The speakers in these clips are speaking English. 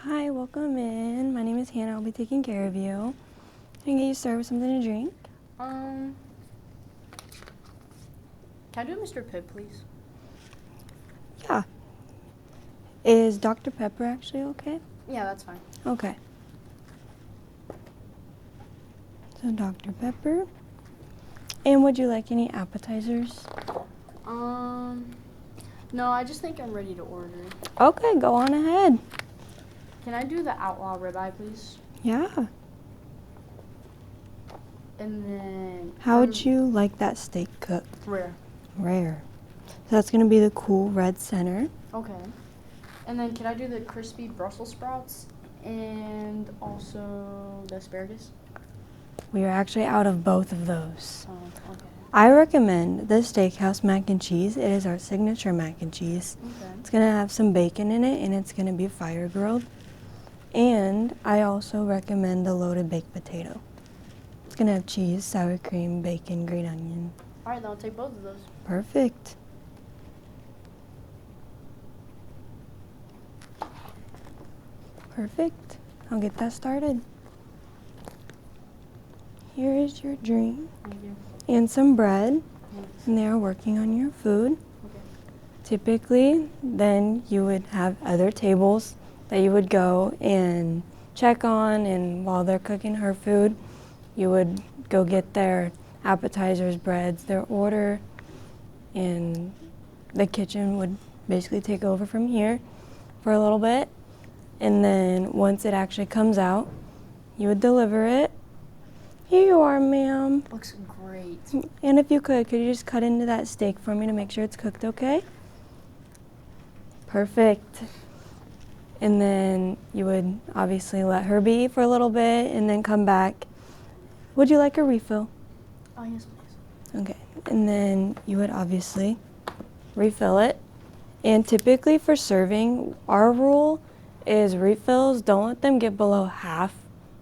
Hi, welcome in. My name is Hannah. I'll be taking care of you. Can I get you started with something to drink? Can I do Mr. Pibb, please? Yeah. Is Dr. Pepper actually okay? Yeah, that's fine. Okay. So Dr. Pepper. And would you like any appetizers? No, I just think I'm ready to order. Okay, go on ahead. Can I do the Outlaw ribeye, please? Yeah. And then... How would you like that steak cooked? Rare. Rare. So that's going to be the cool red center. Okay. And then can I do the crispy Brussels sprouts and also the asparagus? We are actually out of both of those. Oh, okay. I recommend the Steakhouse mac and cheese. It is our signature mac and cheese. Okay. It's going to have some bacon in it, and it's going to be fire grilled. And I also recommend the loaded baked potato. It's going to have cheese, sour cream, bacon, green onion. All right, then I'll take both of those. Perfect. Perfect. I'll get that started. Here is your drink Thank you. and some bread, Thanks. and they are working on your food. Okay. Typically, then you would have other tables that you would go and check on, and while they're cooking her food, you would go get their appetizers, breads, their order, and the kitchen would basically take over from here for a little bit. And then once it actually comes out, you would deliver it. Here you are, ma'am. Looks great. And if you could you just cut into that steak for me to make sure it's cooked okay? Perfect. And then you would obviously let her be for a little bit and then come back. Would you like a refill? Oh, yes, please. Okay. And then you would obviously refill it. And typically for serving, our rule is refills, don't let them get below half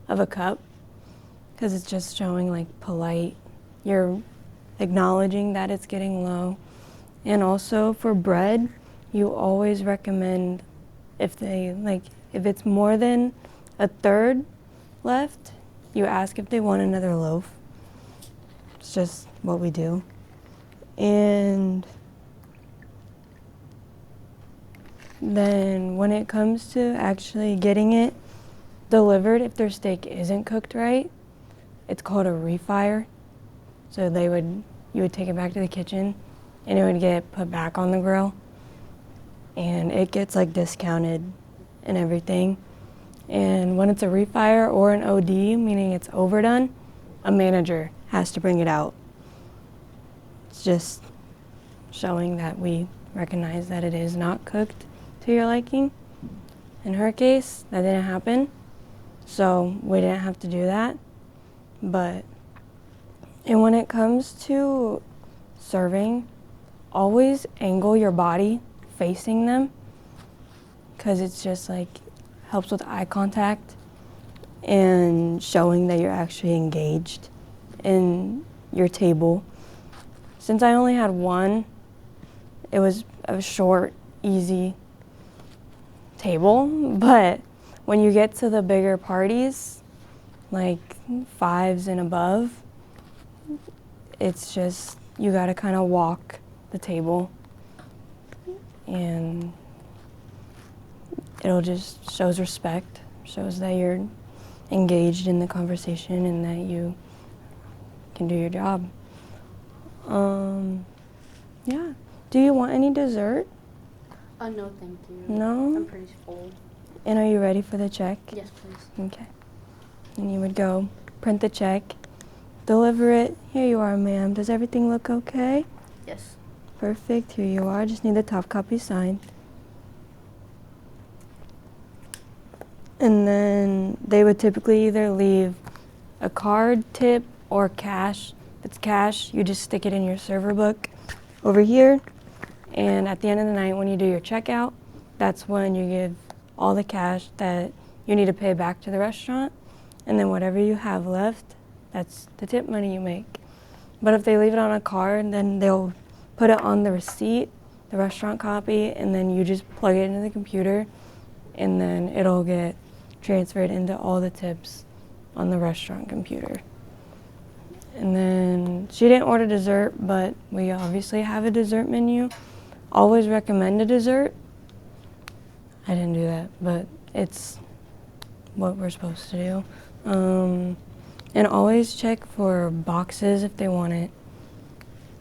of a cup, because it's just showing like polite. You're acknowledging that it's getting low. And also for bread, you always recommend if it's more than a third left, you ask if they want another loaf. It's just what we do. And then when it comes to actually getting it delivered, if their steak isn't cooked right, it's called a refire. So you would take it back to the kitchen and it would get put back on the grill. And it gets like discounted and everything. And when it's a refire or an OD, meaning it's overdone, a manager has to bring it out. It's just showing that we recognize that it is not cooked to your liking. In her case, that didn't happen, so we didn't have to do that. And when it comes to serving, always angle your body facing them, because it's just like helps with eye contact and showing that you're actually engaged in your table. Since I only had one, it was a short, easy table, but when you get to the bigger parties, like 5s and above, it's just, you gotta kind of walk the table, and it'll just shows respect, shows that you're engaged in the conversation and that you can do your job. Yeah. Do you want any dessert? No, thank you. No? I'm pretty full. And are you ready for the check? Yes, please. Okay. And you would go print the check, deliver it. Here you are, ma'am. Does everything look okay? Yes. Perfect. Here you are. Just need the top copy signed. And then they would typically either leave a card, tip, or cash. If it's cash, you just stick it in your server book over here. And at the end of the night, when you do your checkout, that's when you give all the cash that you need to pay back to the restaurant. And then whatever you have left, that's the tip money you make. But if they leave it on a card, then they'll put it on the receipt, the restaurant copy, and then you just plug it into the computer and then it'll get transferred into all the tips on the restaurant computer. And then she didn't order dessert, but we obviously have a dessert menu. Always recommend a dessert. I didn't do that, but it's what we're supposed to do. And always check for boxes if they want it.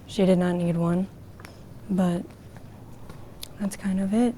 She did not need one, but that's kind of it.